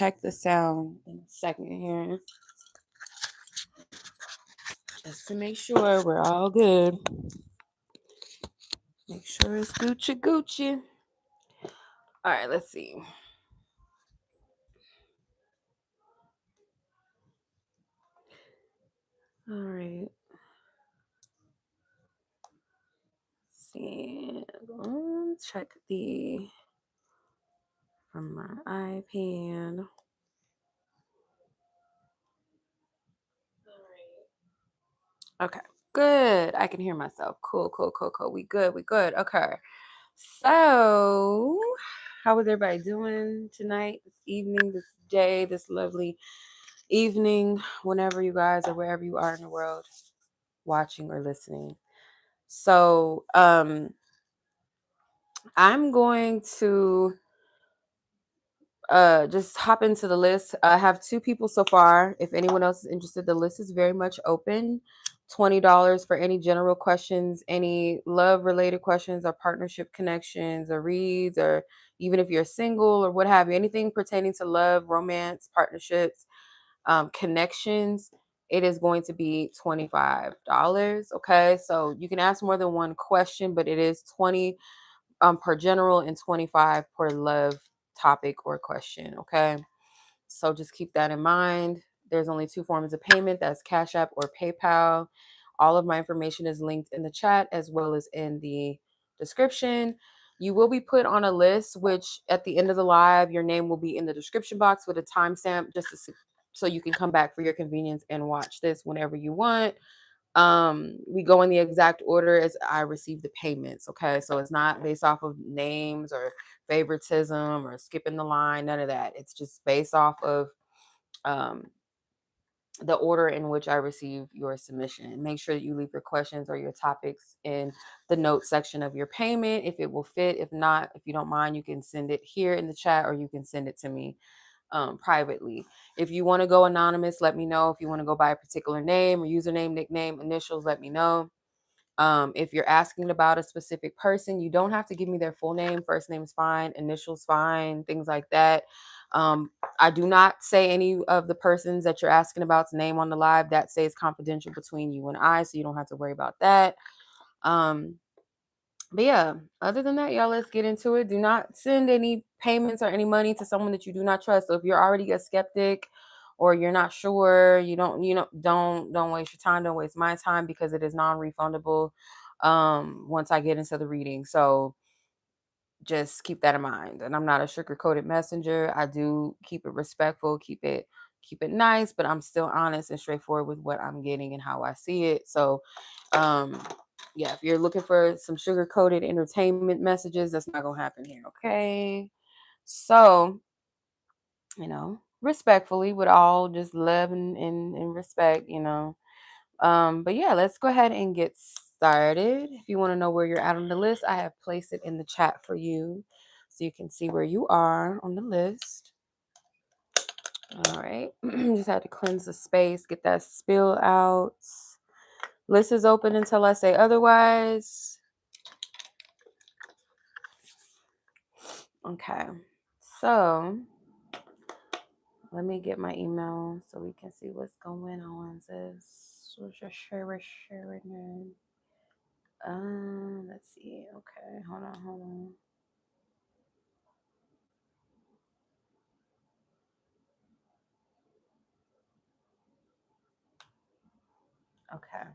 check the sound in a second here, just to make sure we're all good. Make sure it's Gucci Gucci. All right, let's see. All right. Let's see. Check the from my iPad. All right. Okay. Good. I can hear myself. Cool. We good. Okay. So, how is everybody doing tonight, this evening, this day, this lovely evening, whenever you guys or wherever you are in the world watching or listening? So, I'm going to just hop into the list. I have 2 people so far. If anyone else is interested, the list is very much open. $20 for any general questions, any love related questions or partnership connections or reads, or even if you're single or what have you, anything pertaining to love, romance, partnerships, connections, it is going to be $25. Okay, so you can ask more than one question, but it is 20 per general and 25 per love topic or question. Okay, so just keep that in mind. There's only 2 forms of payment, that's Cash App or PayPal. All of my information is linked in the chat as well as in the description. You will be put on a list, which at the end of the live, your name will be in the description box with a timestamp, just so you can come back for your convenience and watch this whenever you want. We go in the exact order as I receive the payments. Okay, so it's not based off of names or favoritism or skipping the line, none of that. It's just based off of the order in which I receive your submission. Make sure that you leave your questions or your topics in the notes section of your payment if it will fit. If not, if you don't mind, you can send it here in the chat or you can send it to me privately. If you want to go anonymous, let me know. If you want to go by a particular name or username, nickname, initials, let me know. If you're asking about a specific person, you don't have to give me their full name. First name is fine, initials fine, things like that. I do not say any of the persons that you're asking about's name on the live. That stays confidential between you and I, so you don't have to worry about that. But yeah, other than that, y'all, let's get into it. Do not send any payments or any money to someone that you do not trust. So if you're already a skeptic or you're not sure, don't waste your time. Don't waste my time, because it is non-refundable once I get into the reading. So just keep that in mind. And I'm not a sugar-coated messenger. I do keep it respectful, keep it nice, but I'm still honest and straightforward with what I'm getting and how I see it. So yeah, if you're looking for some sugar-coated entertainment messages, that's not gonna happen here. Okay, so respectfully, with all just love and respect, but yeah, let's go ahead and get started. If you want to know where you're at on the list, I have placed it in the chat for you so you can see where you are on the list. All right, just had to cleanse the space, get that spill out. List is open until I say otherwise. Okay, so let me get my email so we can see what's going on. Let's see. Okay, hold on. Okay.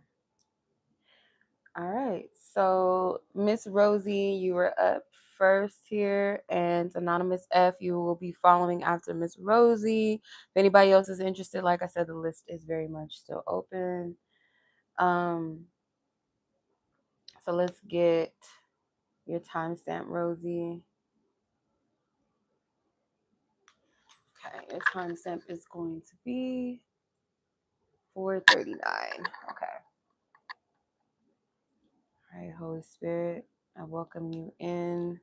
All right. So Miss Rosie, you were up first here, and Anonymous F, you will be following after Miss Rosie. If anybody else is interested, like I said, the list is very much still open. So let's get your timestamp, Rosie. Okay, your timestamp is going to be 4:39. Okay. All right, Holy Spirit, I welcome you in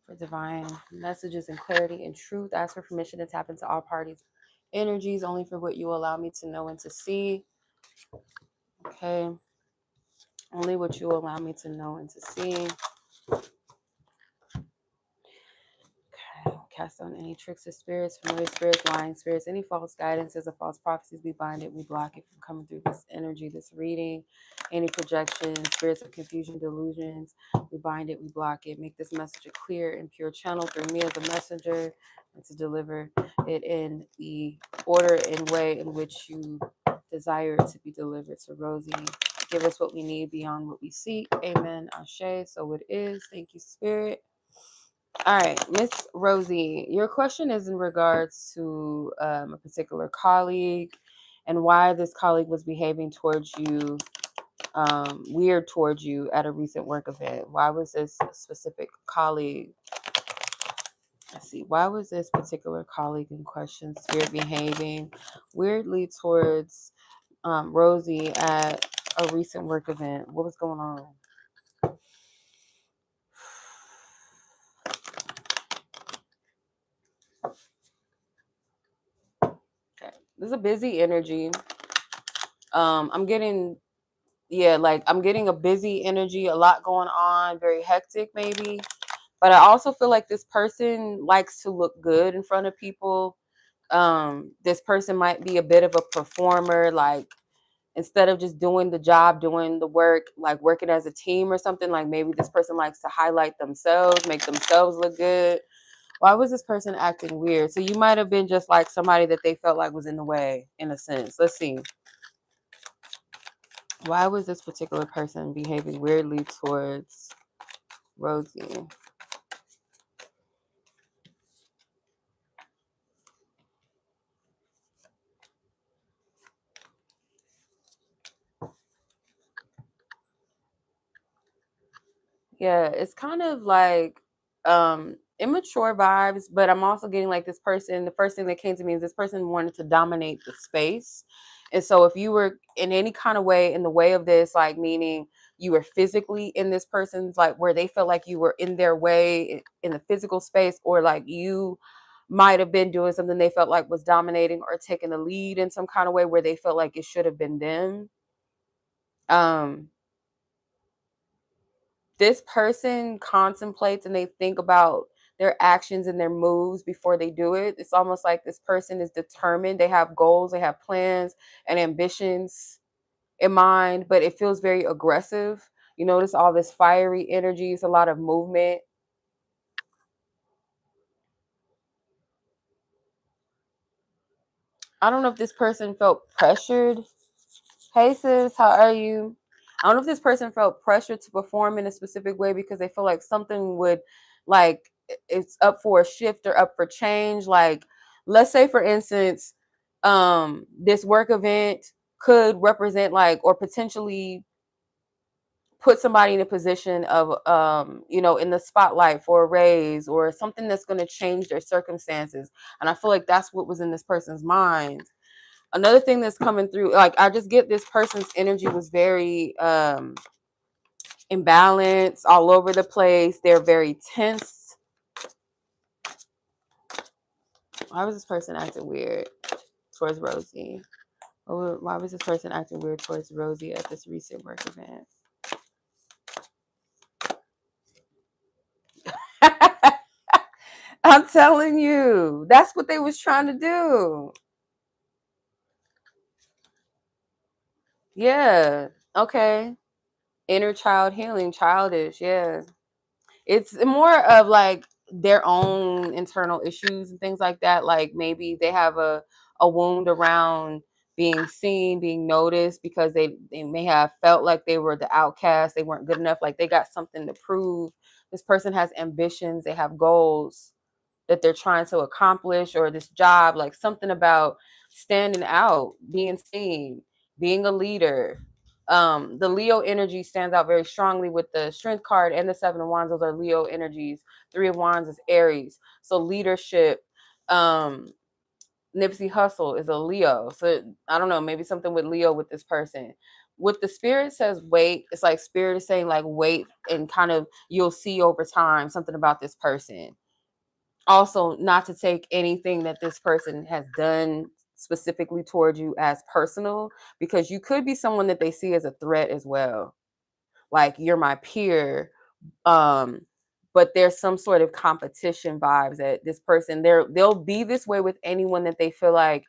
for divine messages and clarity and truth. Ask for permission to tap into all parties' energies, only for what you allow me to know and to see. Okay. Only what you allow me to know and to see. Okay. cast down any tricks of spirits, familiar spirits, lying spirits, any false guidances or false prophecies. We bind it, we block it from coming through this energy, this reading, any projections, spirits of confusion, delusions. We bind it, we block it. Make this message a clear and pure channel through me as a messenger, and to deliver it in the order and way in which you desire it to be delivered. To Rosie, give us what we need beyond what we seek. Amen. Ashe. So it is. Thank you, Spirit. All right, Miss Rosie, your question is in regards to a particular colleague and why this colleague was behaving towards you weird towards you at a recent work event. Why was this specific colleague? Let's see. Why was this particular colleague in question spirit behaving weirdly towards Rosie at a recent work event? What was going on? Okay. This is a busy energy. I'm getting I'm getting a busy energy, a lot going on, very hectic maybe. But I also feel like this person likes to look good in front of people. This person might be a bit of a performer, like instead of just doing the job, doing the work, like working as a team or something, like maybe this person likes to highlight themselves, make themselves look good. Why was this person acting weird? So you might have been just like somebody that they felt like was in the way, in a sense. Let's see. Why was this particular person behaving weirdly towards Rosie? Yeah, it's kind of like immature vibes, but I'm also getting like this person, the first thing that came to me is this person wanted to dominate the space. And so if you were in any kind of way in the way of this, like meaning you were physically in this person's like where they felt like you were in their way in the physical space, or like you might have been doing something they felt like was dominating or taking the lead in some kind of way where they felt like it should have been them. Um this person contemplates and they think about their actions and their moves before they do it. It's almost like this person is determined. They have goals, they have plans and ambitions in mind, but it feels very aggressive. You notice all this fiery energy, it's a lot of movement. I don't know if this person felt pressured. Hey sis, how are you? I don't know if this person felt pressure to perform in a specific way because they feel like something would, like, it's up for a shift or up for change. Like, let's say for instance, this work event could represent like or potentially put somebody in a position of in the spotlight for a raise or something that's going to change their circumstances. And I feel like that's what was in this person's mind. Another thing that's coming through, like I just get this person's energy was very imbalanced, all over the place. They're very tense. Why was this person acting weird towards Rosie? Why was this person acting weird towards Rosie at this recent work event? I'm telling you, that's what they was trying to do. Yeah. Okay. Inner child healing, childish. Yeah. It's more of like their own internal issues and things like that. Like maybe they have a wound around being seen, being noticed because they may have felt like they were the outcast, they weren't good enough, like they got something to prove. This person has ambitions, they have goals that they're trying to accomplish, or this job, like something about standing out, being seen, being a leader. The Leo energy stands out very strongly with the Strength card and the Seven of Wands. Those are Leo energies. Three of Wands is Aries. So leadership. Nipsey Hussle is a Leo. So I don't know, maybe something with Leo with this person. What the spirit says, wait, it's like spirit is saying like wait, and kind of you'll see over time something about this person. Also, not to take anything that this person has done specifically towards you as personal, because you could be someone that they see as a threat as well. Like you're my peer, um but there's some sort of competition vibes that this person, they'll be this way with anyone that they feel like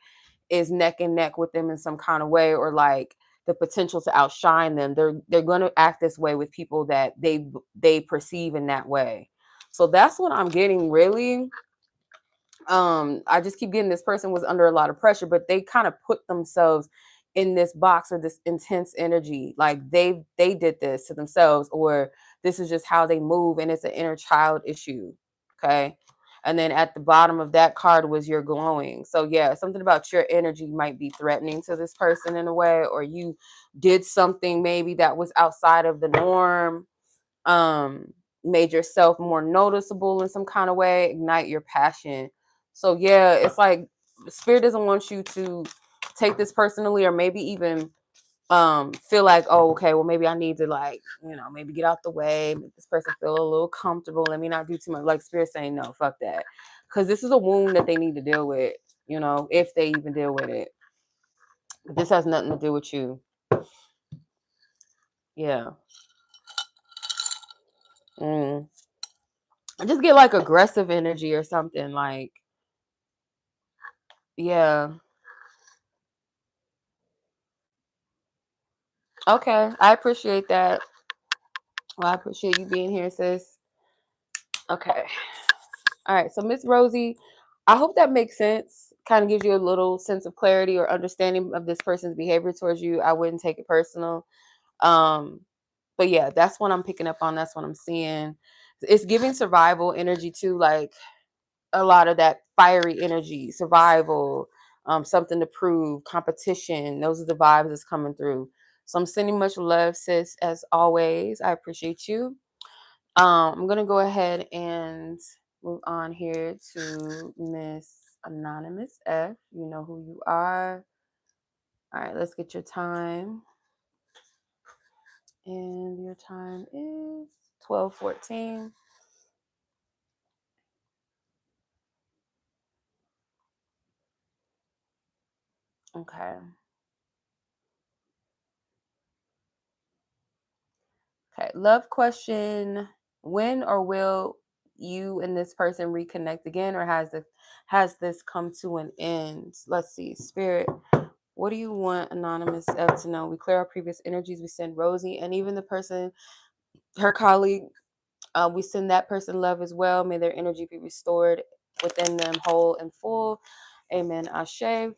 is neck and neck with them in some kind of way, or like the potential to outshine them. They're going to act this way with people that they perceive in that way. So that's what I'm getting, really. I just keep getting this person was under a lot of pressure, but they kind of put themselves in this box or this intense energy, like they did this to themselves, or this is just how they move, and it's an inner child issue. Okay. And then at the bottom of that card was you're glowing. So yeah, something about your energy might be threatening to this person in a way, or you did something maybe that was outside of the norm, um made yourself more noticeable in some kind of way, ignite your passion. So yeah, it's like spirit doesn't want you to take this personally, or maybe even feel like, oh, okay, well, maybe I need to, like, maybe get out the way, make this person feel a little comfortable, let me not do too much. Like spirit saying, no, fuck that, because this is a wound that they need to deal with, if they even deal with it. But this has nothing to do with you. Yeah. I just get like aggressive energy or something, like, yeah. Okay. I appreciate that. Well, I appreciate you being here, sis. Okay. All right. So, Miss Rosie, I hope that makes sense. Kind of gives you a little sense of clarity or understanding of this person's behavior towards you. I wouldn't take it personal. Um, but yeah, that's what I'm picking up on. That's what I'm seeing. It's giving survival energy too, like a lot of that fiery energy, survival, something to prove, competition. Those are the vibes that's coming through. So I'm sending much love, sis, as always. I appreciate you. I'm gonna go ahead and move on here to Miss Anonymous F. You know who you are. All right, let's get your time. And your time is 12:14. Okay. Okay. Love question. When or will you and this person reconnect again, or has this come to an end? Let's see. Spirit, what do you want Anonymous F to know? We clear our previous energies. We send Rosie and even the person, her colleague, we send that person love as well. May their energy be restored within them whole and full. Amen. Ashe.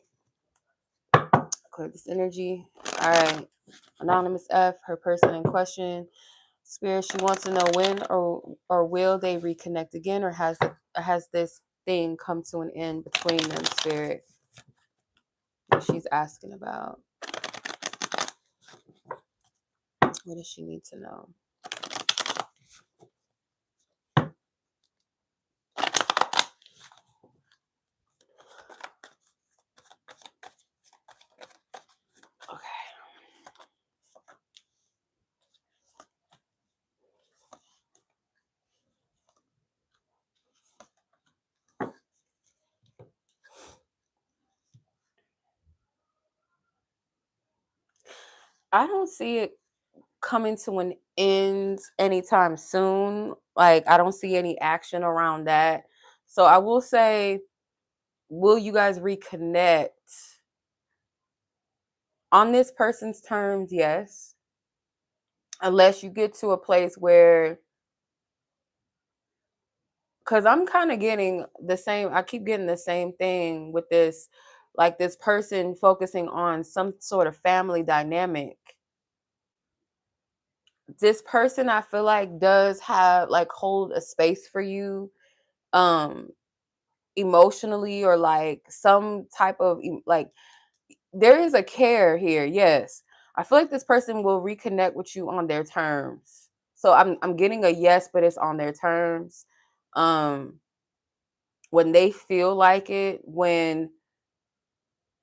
Clear this energy. All right. Anonymous F, her person in question. Spirit, she wants to know when or will they reconnect again, or has this thing come to an end between them, Spirit? What she's asking about. What does she need to know? Okay. I don't see it coming to an end anytime soon. Like, I don't see any action around that. So I will say, will you guys reconnect on this person's terms? Yes. Unless you get to a place where, because I'm kind of getting the same, I keep getting the same thing with this, like this person focusing on some sort of family dynamic. This person, I feel like, does have, like, hold a space for you, um emotionally, or like some type of like, there is a care here. Yes, I feel like this person will reconnect with you on their terms. So I'm getting a yes, but it's on their terms. um when they feel like it, when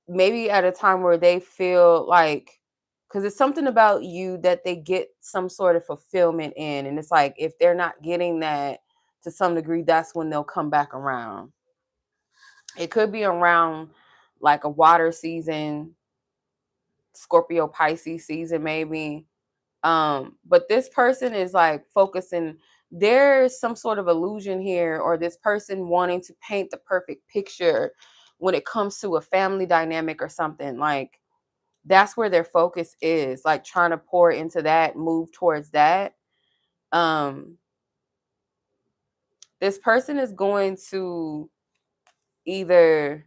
maybe at a time where they feel like, because it's something about you that they get some sort of fulfillment in, and it's like if they're not getting that to some degree, that's when they'll come back around. It could be around like a water season, Scorpio Pisces season maybe. But this person is like focusing, there's some sort of illusion here, or this person wanting to paint the perfect picture when it comes to a family dynamic or something. Like, that's where their focus is, like trying to pour into that, move towards that. Um, this person is going to either,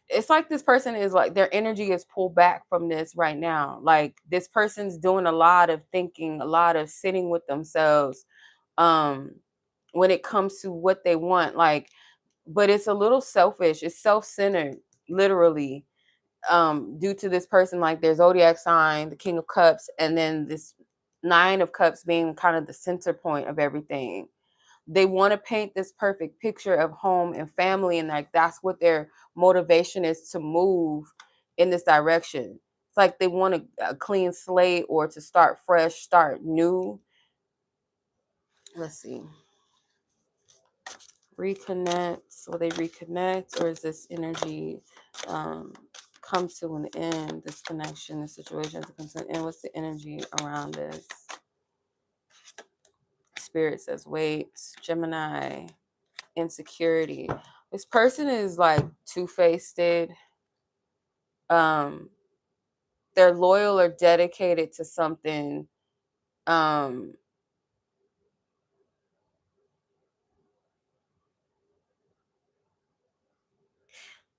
it's like this person is like, their energy is pulled back from this right now. Like, this person's doing a lot of thinking, a lot of sitting with themselves, um, when it comes to what they want. Like, but it's a little selfish. It's self-centered, literally, due to this person, like their zodiac sign, the King of Cups, and then this Nine of Cups being kind of the center point of everything. They want to paint this perfect picture of home and family, and like that's what their motivation is, to move in this direction. It's like they want a clean slate, or to start fresh, start new. Let's see. Reconnect. Will they reconnect, or is this energy come to an end? This connection, this situation has to come to an end. What's the energy around this? Spirit says wait. Gemini. Insecurity. This person is like two-faced. Um, they're loyal or dedicated to something. Um,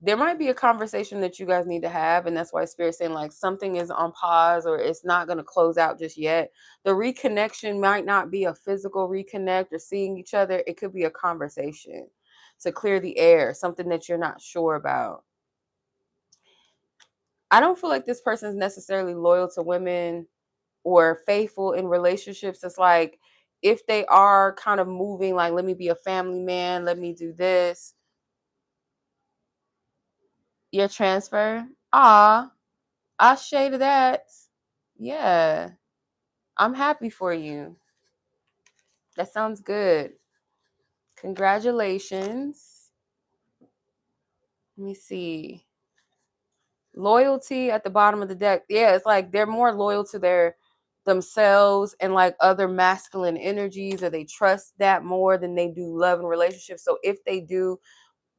there might be a conversation that you guys need to have, and that's why Spirit's saying like something is on pause, or it's not going to close out just yet. The reconnection might not be a physical reconnect or seeing each other. It could be a conversation to clear the air, something that you're not sure about. I don't feel like this person is necessarily loyal to women or faithful in relationships. It's like, if they are kind of moving like, let me be a family man, let me do this. Your transfer? I shaded that. Yeah. I'm happy for you. That sounds good. Congratulations. Let me see. Loyalty at the bottom of the deck. Yeah, it's like they're more loyal to their themselves and like other masculine energies, or they trust that more than they do love and relationships. So if they do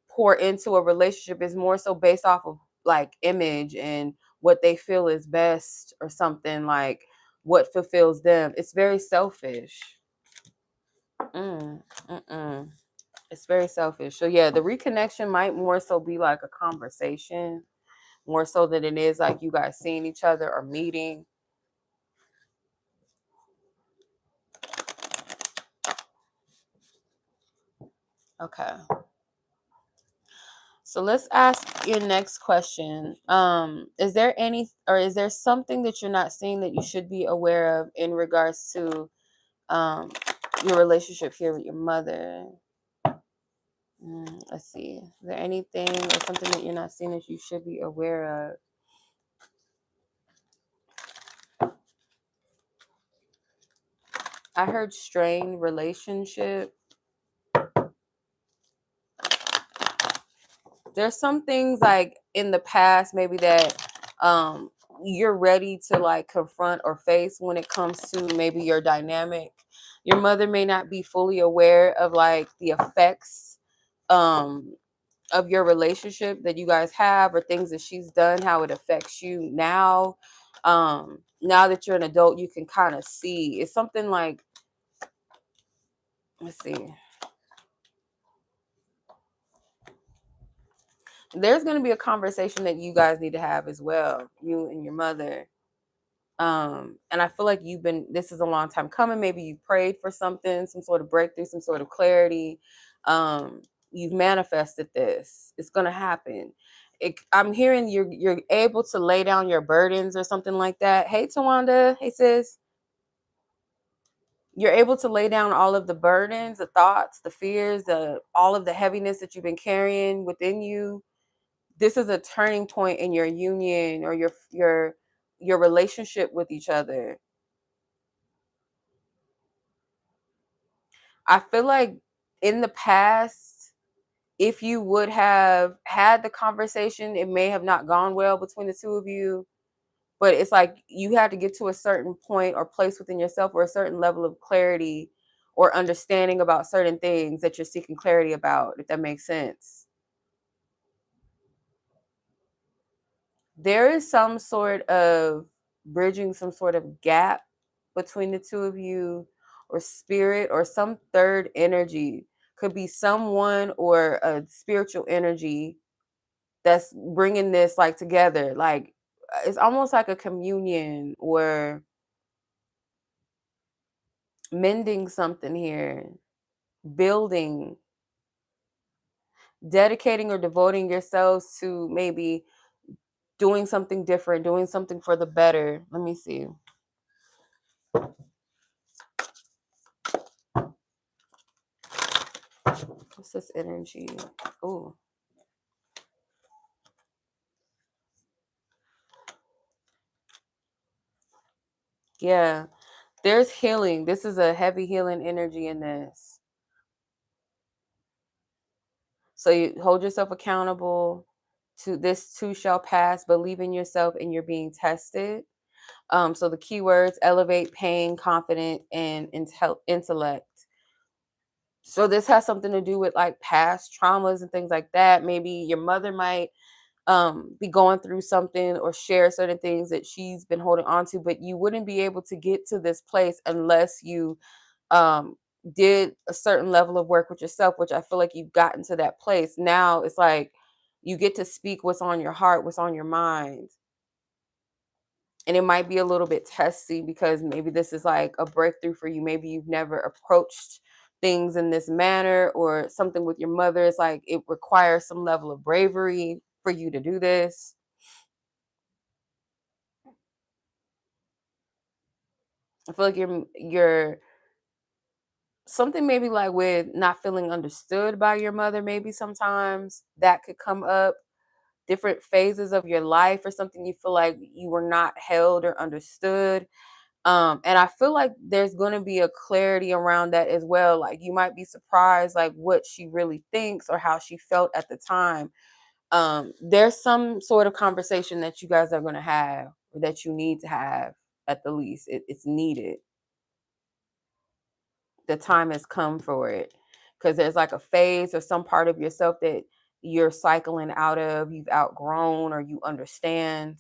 pour into a relationship, is more so based off of like image and what they feel is best, or something like what fulfills them. It's very selfish. Mm, mm-mm. It's very selfish. So yeah, the reconnection might more so be like a conversation, more so than it is like you guys seeing each other or meeting. Okay. So let's ask your next question. Is there any, or is there something that you're not seeing that you should be aware of in regards to um, your relationship here with your mother? Let's see. Is there anything or something that you're not seeing that you should be aware of? I heard strained relationship. There's some things like in the past maybe that you're ready to like confront or face when it comes to maybe your dynamic. Your mother may not be fully aware of like the effects um of your relationship that you guys have, or things that she's done, how it affects you now. Now that you're an adult, you can kind of see. It's something like, let's see. There's going to be a conversation that you guys need to have as well, you and your mother. And I feel like this is a long time coming. Maybe you prayed for something, some sort of breakthrough, some sort of clarity. Um, you've manifested this. It's going to happen. I'm hearing you're able to lay down your burdens or something like that. Hey, Tawanda. Hey, sis. You're able to lay down all of the burdens, the thoughts, the fears, all of the heaviness that you've been carrying within you. This is a turning point in your union, or your relationship with each other. I feel like in the past, if you would have had the conversation, it may have not gone well between the two of you. But it's like you have to get to a certain point or place within yourself or a certain level of clarity or understanding about certain things that you're seeking clarity about, if that makes sense. There is some sort of bridging, some sort of gap between the two of you, or spirit, or some third energy. Could be someone or a spiritual energy that's bringing this like together. Like it's almost like a communion or mending something here, building, dedicating or devoting yourselves to maybe doing something different, doing something for the better. Let me see. What's this energy? Oh, yeah. There's healing. This is a heavy healing energy in this. So you hold yourself accountable to this too shall pass. Believe in yourself and you're being tested. So the keywords: elevate, pain, confident, and intellect. So this has something to do with like past traumas and things like that. Maybe your mother might be going through something or share certain things that she's been holding on to, but you wouldn't be able to get to this place unless you um, did a certain level of work with yourself, which I feel like you've gotten to that place. Now it's like you get to speak what's on your heart, what's on your mind. And it might be a little bit testy because maybe this is like a breakthrough for you. Maybe you've never approached things in this manner, or something with your mother. It's like it requires some level of bravery for you to do this. I feel like you're something maybe like with not feeling understood by your mother. Maybe sometimes that could come up, different phases of your life or something. You feel like you were not held or understood. And I feel like there's going to be a clarity around that as well. Like you might be surprised like what she really thinks or how she felt at the time. There's some sort of conversation that you guys are going to have, or that you need to have. At the least it's needed. The time has come for it, because there's like a phase or some part of yourself that you're cycling out of, you've outgrown, or you understand.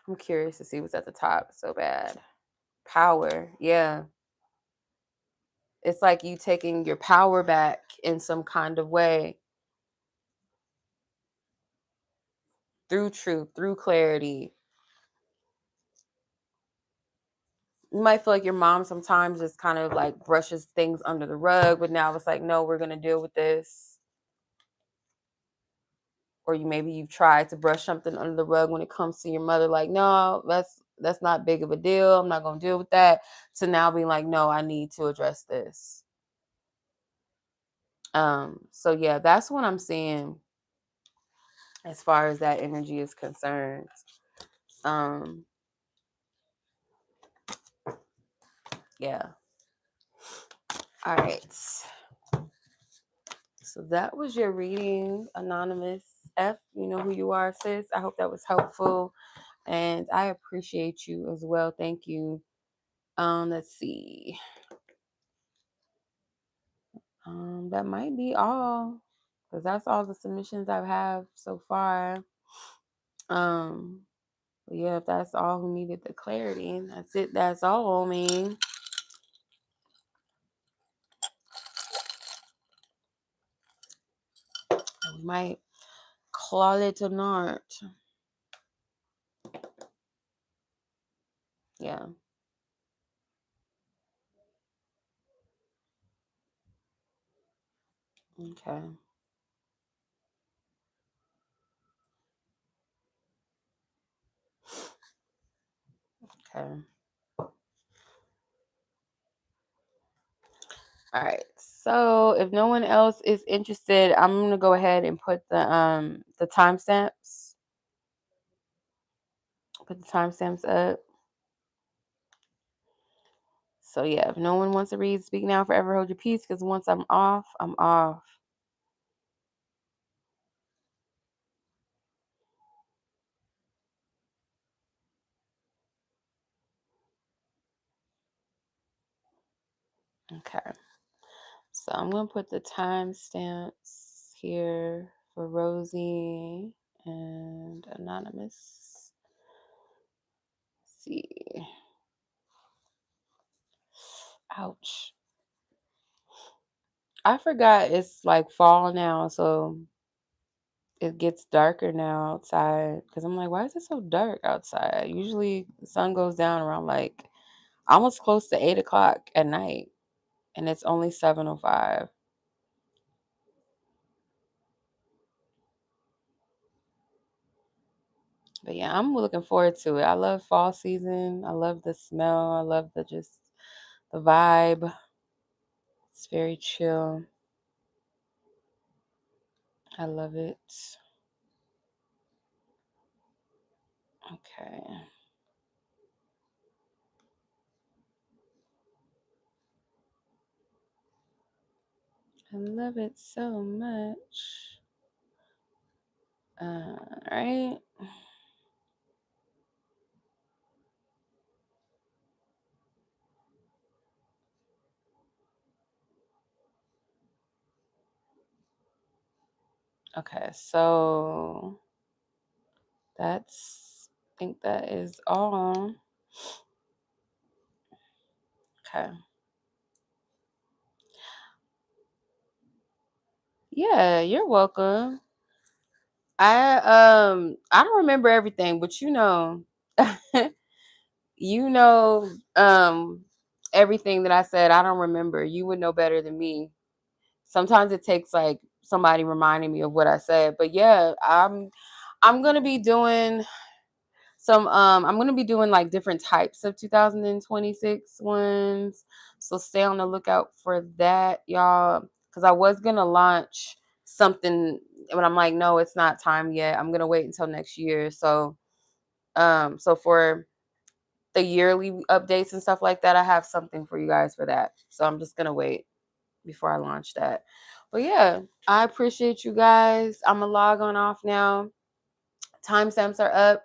I'm curious to see what's at the top so bad. Power, yeah. It's like you taking your power back in some kind of way, through truth, through clarity. You might feel like your mom sometimes just kind of like brushes things under the rug, but now it's like, no, we're going to deal with this. Or maybe you've tried to brush something under the rug when it comes to your mother, like, no, that's not big of a deal, I'm not going to deal with that. To now being like, no, I need to address this. So yeah, that's what I'm seeing as far as that energy is concerned. um yeah. All right, so that was your reading, Anonymous F. You know who you are, sis. I hope that was helpful, and I appreciate you as well. Thank you. Let's see. That might be all, because that's all the submissions I have so far. Um, but yeah, if that's all who needed the clarity, that's it. That's all. I mean, we might call it a night. Yeah. Okay. Okay. All right. So if no one else is interested, I'm gonna go ahead and put the timestamps. Put the timestamps up. So yeah, if no one wants to read, speak now, forever hold your peace. Because once I'm off, I'm off. Okay. So I'm gonna put the timestamps here for Rosie and Anonymous. Let's see. Ouch. I forgot it's like fall now, so it gets darker now outside. Because I'm like, why is it so dark outside? Usually the sun goes down around like almost close to 8 o'clock at night, and it's only 7:05. But yeah, I'm looking forward to it. I love fall season. I love the smell. I love the vibe. It's very chill. I love it. Okay. I love it so much. All right. Okay, so I think that is all. Okay. Yeah, you're welcome. I don't remember everything, but you know everything that I said. I don't remember. You would know better than me. Sometimes it takes like somebody reminding me of what I said. But yeah, I'm gonna be doing I'm gonna be doing like different types of 2026 ones. So stay on the lookout for that, y'all. Because I was gonna launch something, but I'm like, no, it's not time yet. I'm gonna wait until next year. So for the yearly updates and stuff like that, I have something for you guys for that. So I'm just gonna wait before I launch that. But yeah, I appreciate you guys. I'm gonna log on off now. Timestamps are up.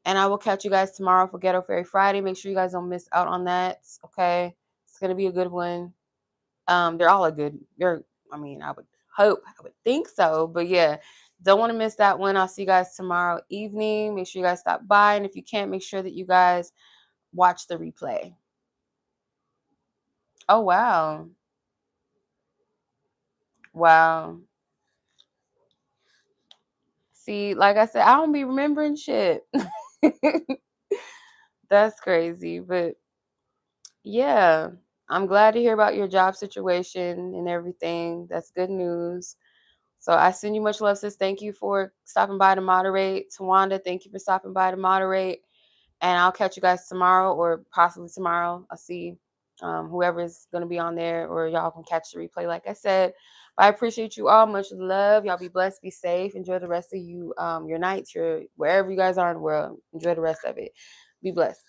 And I will catch you guys tomorrow for Ghetto Fairy Friday. Make sure you guys don't miss out on that. Okay. It's gonna be a good one. They're all a good I would hope, I would think so. But yeah, don't want to miss that one. I'll see you guys tomorrow evening. Make sure you guys stop by. And if you can't, make sure that you guys watch the replay. Oh wow. Wow. See, like I said, I don't be remembering shit. That's crazy. But yeah, I'm glad to hear about your job situation and everything. That's good news. So I send you much love, sis. Thank you for stopping by to moderate. Tawanda, thank you for stopping by to moderate. And I'll catch you guys tomorrow or possibly tomorrow. I'll see whoever's going to be on there, or y'all can catch the replay, like I said. But I appreciate you all. Much love. Y'all be blessed. Be safe. Enjoy the rest of your nights, wherever you guys are in the world. Enjoy the rest of it. Be blessed.